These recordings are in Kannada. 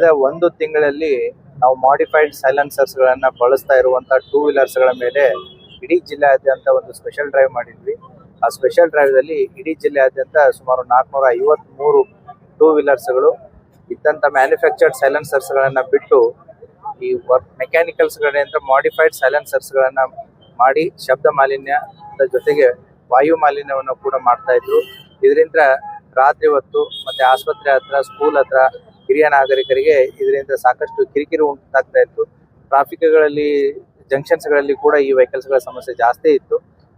ಕಳೆದ ಒಂದು ತಿಂಗಳಲ್ಲಿ ನಾವು ಮಾಡಿಫೈಡ್ ಸೈಲೆನ್ಸರ್ಸ್ ಗಳನ್ನ ಬಳಸ್ತಾ ಇರುವಂತಹ ಟೂ ವೀಲರ್ಸ್ ಗಳ ಮೇಲೆ ಇಡೀ ಜಿಲ್ಲೆಯಾದ್ಯಂತ ಒಂದು ಸ್ಪೆಷಲ್ ಡ್ರೈವ್ ಮಾಡಿದ್ವಿ. ಆ ಸ್ಪೆಷಲ್ ಡ್ರೈವ್ ದಲ್ಲಿ ಇಡೀ ಜಿಲ್ಲೆಯಾದ್ಯಂತ ಸುಮಾರು 453 ಟೂ ವೀಲರ್ಸ್ ಗಳು ಇದ್ದಂತ ಮ್ಯಾನುಫ್ಯಾಕ್ಚರ್ಡ್ ಸೈಲೆನ್ಸರ್ಸ್ ಗಳನ್ನ ಬಿಟ್ಟು ಈ ಮೆಕ್ಯಾನಿಕಲ್ಸ್ ಗಳಿಂದ ಮಾಡಿಫೈಡ್ ಸೈಲೆನ್ಸರ್ಸ್ ಗಳನ್ನ ಮಾಡಿ ಶಬ್ದ ಮಾಲಿನ್ಯದ ಜೊತೆಗೆ ವಾಯು ಮಾಲಿನ್ಯವನ್ನು ಕೂಡ ಮಾಡ್ತಾ ಇದ್ರು. ಇದರಿಂದ ರಾತ್ರಿ ಹೊತ್ತು ಮತ್ತೆ ಆಸ್ಪತ್ರೆ ಹತ್ರ, ಸ್ಕೂಲ್ ಹತ್ರ ಹಿರಿಯ ನಾಗರಿಕರಿಗೆ ಇದರಿಂದ ಸಾಕಷ್ಟು ಕಿರಿಕಿರಿ ಉಂಟಾಗ್ತಾ ಇತ್ತು. ಟ್ರಾಫಿಕ್ಗಳಲ್ಲಿ, ಜಂಕ್ಷನ್ಸ್ ಗಳಲ್ಲಿ ಕೂಡ ಈ ವೆಹಿಕಲ್ಸ್ ಗಳ ಸಮಸ್ಯೆ ಜಾಸ್ತಿ ಇತ್ತು.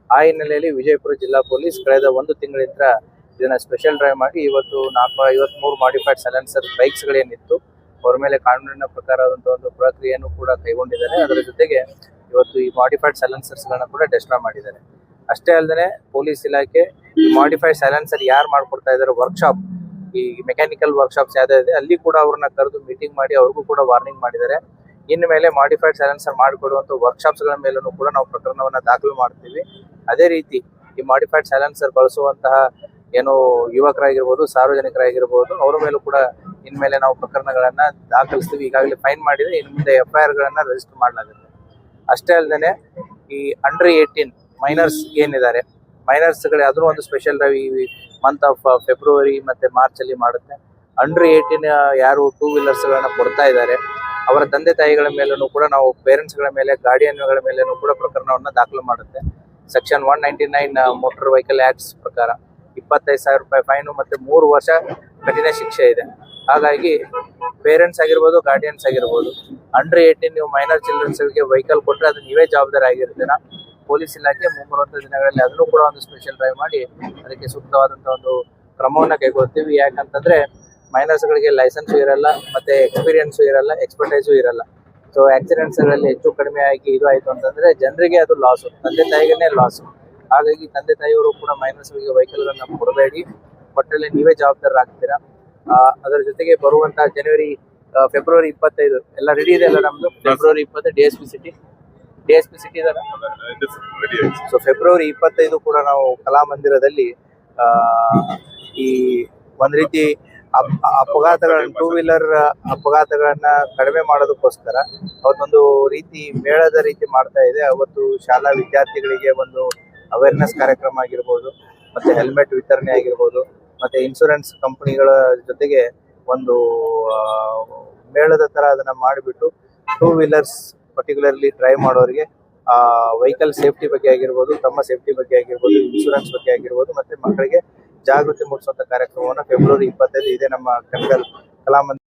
ಆ ಹಿನ್ನೆಲೆಯಲ್ಲಿ ವಿಜಯಪುರ ಜಿಲ್ಲಾ ಪೊಲೀಸ್ ಕಳೆದ ಒಂದು ತಿಂಗಳಿಂದ ಇದನ್ನ ಸ್ಪೆಷಲ್ ಡ್ರೈವ್ ಮಾಡಿ ಇವತ್ತು 453 ಮಾಡಿಫೈಡ್ ಸೈಲೆನ್ಸರ್ ಬೈಕ್ಸ್ ಗಳೇನಿತ್ತು ಅವರ ಮೇಲೆ ಕಾನೂನಿನ ಪ್ರಕಾರವಾದಂತಹ ಒಂದು ಪ್ರಕ್ರಿಯೆಯನ್ನು ಕೂಡ ಕೈಗೊಂಡಿದ್ದಾರೆ. ಅದರ ಜೊತೆಗೆ ಇವತ್ತು ಈ ಮಾಡಿಫೈಡ್ ಸೈಲೆನ್ಸರ್ಸ್ ಗಳನ್ನ ಕೂಡ ಡೆಸ್ಟ್ರಾಯ್ ಮಾಡಿದ್ದಾರೆ. ಅಷ್ಟೇ ಅಲ್ಲದೆ ಪೊಲೀಸ್ ಇಲಾಖೆ ಈ ಮಾಡಿಫೈಡ್ ಸೈಲೆನ್ಸರ್ ಯಾರು ಮಾಡ್ಕೊಡ್ತಾ ಇದ್ದಾರೆ ವರ್ಕ್ಶಾಪ್, ಈ ಮೆಕ್ಯಾನಿಕಲ್ ವರ್ಕ್ಶಾಪ್ಸ್ ಯಾವ್ದು ಇದೆ ಅಲ್ಲಿ ಕೂಡ ಅವ್ರನ್ನ ಕರೆದು ಮೀಟಿಂಗ್ ಮಾಡಿ ಅವ್ರಿಗೂ ಕೂಡ ವಾರ್ನಿಂಗ್ ಮಾಡಿದ್ದಾರೆ. ಇನ್ನು ಮೇಲೆ ಮಾಡಿಫೈಡ್ ಸೈಲೆನ್ಸರ್ ಮಾಡಿಕೊಡುವಂತ ವರ್ಕ್ಶಾಪ್ಸ್ ಗಳ ಮೇಲೂ ಕೂಡ ನಾವು ಪ್ರಕರಣವನ್ನ ದಾಖಲು ಮಾಡ್ತೀವಿ. ಅದೇ ರೀತಿ ಈ ಮಾಡಿಫೈಡ್ ಸೈಲೆನ್ಸರ್ ಬಳಸುವಂತಹ ಏನು ಯುವಕರಾಗಿರ್ಬೋದು, ಸಾರ್ವಜನಿಕರಾಗಿರ್ಬೋದು, ಅವರ ಮೇಲೂ ಕೂಡ ಇನ್ಮೇಲೆ ನಾವು ಪ್ರಕರಣಗಳನ್ನ ದಾಖಲಿಸ್ತೀವಿ. ಈಗಾಗಲೇ ಫೈನ್ ಮಾಡಿದ್ರೆ ಇನ್ನು ಮುಂದೆ FIR ಗಳನ್ನ ರಿಜಿಸ್ಟರ್ ಮಾಡಲಾಗುತ್ತೆ. ಅಷ್ಟೇ ಅಲ್ಲದೆ ಈ ಅಂಡರ್ 18 ಮೈನರ್ಸ್ ಏನಿದ್ದಾರೆ, ಮೈನರ್ಸ್ ಗಳು ಅದನ್ನು ಒಂದು ಸ್ಪೆಷಲ್ ಡ್ರೈವ್ ಈ ಮಂತ್ ಆಫ್ ಫೆಬ್ರವರಿ ಮತ್ತೆ ಮಾರ್ಚ್ ಅಲ್ಲಿ ಮಾಡುತ್ತೆ. ಅಂಡರ್ 18 ಯಾರು ಟೂ ವೀಲರ್ಸ್ ಗಳನ್ನ ಕೊಡ್ತಾ ಇದ್ದಾರೆ ಅವರ ತಂದೆ ತಾಯಿಗಳ ಮೇಲೂ ಕೂಡ ನಾವು ಪೇರೆಂಟ್ಸ್ ಗಳ ಮೇಲೆ, ಗಾರ್ಡಿಯನ್ ಗಳ ಮೇಲೂ ಕೂಡ ಪ್ರಕರಣವನ್ನ ದಾಖಲು ಮಾಡುತ್ತೆ. ಸೆಕ್ಷನ್ 199 ಮೋಟಾರ್ ವೆಹಿಕಲ್ ಆಕ್ಟ್ಸ್ ಪ್ರಕಾರ 25,000 ರೂಪಾಯಿ ಫೈನ್ ಮತ್ತೆ 3 ವರ್ಷ ಕಠಿಣ ಶಿಕ್ಷೆ ಇದೆ. ಹಾಗಾಗಿ ಪೇರೆಂಟ್ಸ್ ಆಗಿರ್ಬೋದು, ಗಾರ್ಡಿಯನ್ಸ್ ಆಗಿರ್ಬೋದು, ಅಂಡರ್ 18 ನೀವು ಮೈನರ್ ಚಿಲ್ಡ್ರನ್ಸ್ ಗಳಿಗೆ ವೆಹಿಕಲ್ ಕೊಟ್ಟರೆ ಅದು ನೀವೇ ಜವಾಬ್ದಾರಿ ಆಗಿರ್ತೀರಾ. ಪೊಲೀಸ್ ಇಲಾಖೆ ಮುಂಬರುವಂತ ದಿನಗಳಲ್ಲಿ ಅದನ್ನು ಕೂಡ ಒಂದು ಸ್ಪೆಷಲ್ ಡ್ರೈವ್ ಮಾಡಿ ಅದಕ್ಕೆ ಸೂಕ್ತವಾದಂತಹ ಒಂದು ಕ್ರಮವನ್ನ ಕೈಗೊಳ್ತೀವಿ. ಯಾಕಂತಂದ್ರೆ ಮೈನರ್ಸ್ ಗಳಿಗೆ ಲೈಸೆನ್ಸ್ ಇರಲ್ಲ, ಮತ್ತೆ ಎಕ್ಸ್ಪೀರಿಯನ್ಸ್ ಇರಲ್ಲ, ಎಕ್ಸ್ಪರ್ಟೈಸು ಇರಲ್ಲ. ಸೊ ಆಕ್ಸಿಡೆಂಟ್ಸ್ ಗಳಲ್ಲಿ ಹೆಚ್ಚು ಕಡಿಮೆ ಆಗಿ ಇದು ಆಯ್ತು ಅಂತಂದ್ರೆ ಜನರಿಗೆ ಅದು ಲಾಸು, ತಂದೆ ತಾಯಿಗೇನೆ ಲಾಸು. ಹಾಗಾಗಿ ತಂದೆ ತಾಯಿಯವರು ಕೂಡ ಮೈನರ್ಸ್ ಗಳಿಗೆ ವೆಹಿಕಲ್ ಗಳನ್ನ ಕೊಡಬೇಡಿ, ಒಟ್ಟಲ್ಲಿ ನೀವೇ ಜವಾಬ್ದಾರರಾಗ್ತೀರಾ. ಅದರ ಜೊತೆಗೆ ಬರುವಂತಹ ಫೆಬ್ರವರಿ 25 ಎಲ್ಲ ರೆಡಿ ಇದೆ ಅಲ್ಲ ನಮ್ದು. ಫೆಬ್ರವರಿ 20 DSP ಸಿಟಿ ಇದೆ. ಸೊ ಫೆಬ್ರವರಿ 25 ಕೂಡ ನಾವು ಕಲಾಮಂದಿರದಲ್ಲಿ ಈ ಒಂದ್ ರೀತಿ ಅಪಘಾತಗಳನ್ನ, ಟೂ ವೀಲರ್ ಅಪಘಾತಗಳನ್ನ ಕಡಿಮೆ ಮಾಡೋದಕ್ಕೋಸ್ಕರ ಅವತ್ತೊಂದು ರೀತಿ ಮೇಳದ ರೀತಿ ಮಾಡ್ತಾ ಇದೆ. ಅವತ್ತು ಶಾಲಾ ವಿದ್ಯಾರ್ಥಿಗಳಿಗೆ ಒಂದು ಅವೇರ್ನೆಸ್ ಕಾರ್ಯಕ್ರಮ ಆಗಿರ್ಬೋದು, ಮತ್ತೆ ಹೆಲ್ಮೆಟ್ ವಿತರಣೆ ಆಗಿರ್ಬೋದು, ಮತ್ತೆ ಇನ್ಶೂರೆನ್ಸ್ ಕಂಪನಿಗಳ ಜೊತೆಗೆ ಒಂದು ಮೇಳದ ತರ ಅದನ್ನ ಮಾಡಿಬಿಟ್ಟು ಟೂ ವೀಲರ್ಸ್ ಪರ್ಟಿಕ್ಯುಲರ್ಲಿ ಡ್ರೈವ್ ಮಾಡೋರಿಗೆ ವೆಹಿಕಲ್ ಸೇಫ್ಟಿ ಬಗ್ಗೆ ಆಗಿರ್ಬೋದು, ತಮ್ಮ ಸೇಫ್ಟಿ ಬಗ್ಗೆ ಆಗಿರ್ಬೋದು, ಇನ್ಶೂರೆನ್ಸ್ ಬಗ್ಗೆ ಆಗಿರ್ಬೋದು, ಮತ್ತೆ ಮಕ್ಕಳಿಗೆ ಜಾಗೃತಿ ಮೂಡಿಸುವಂತ ಕಾರ್ಯಕ್ರಮವನ್ನು ಫೆಬ್ರವರಿ 25 ಇದೆ ನಮ್ಮ ಕನಗಲ್ ಕಲಾಮಂದಿರ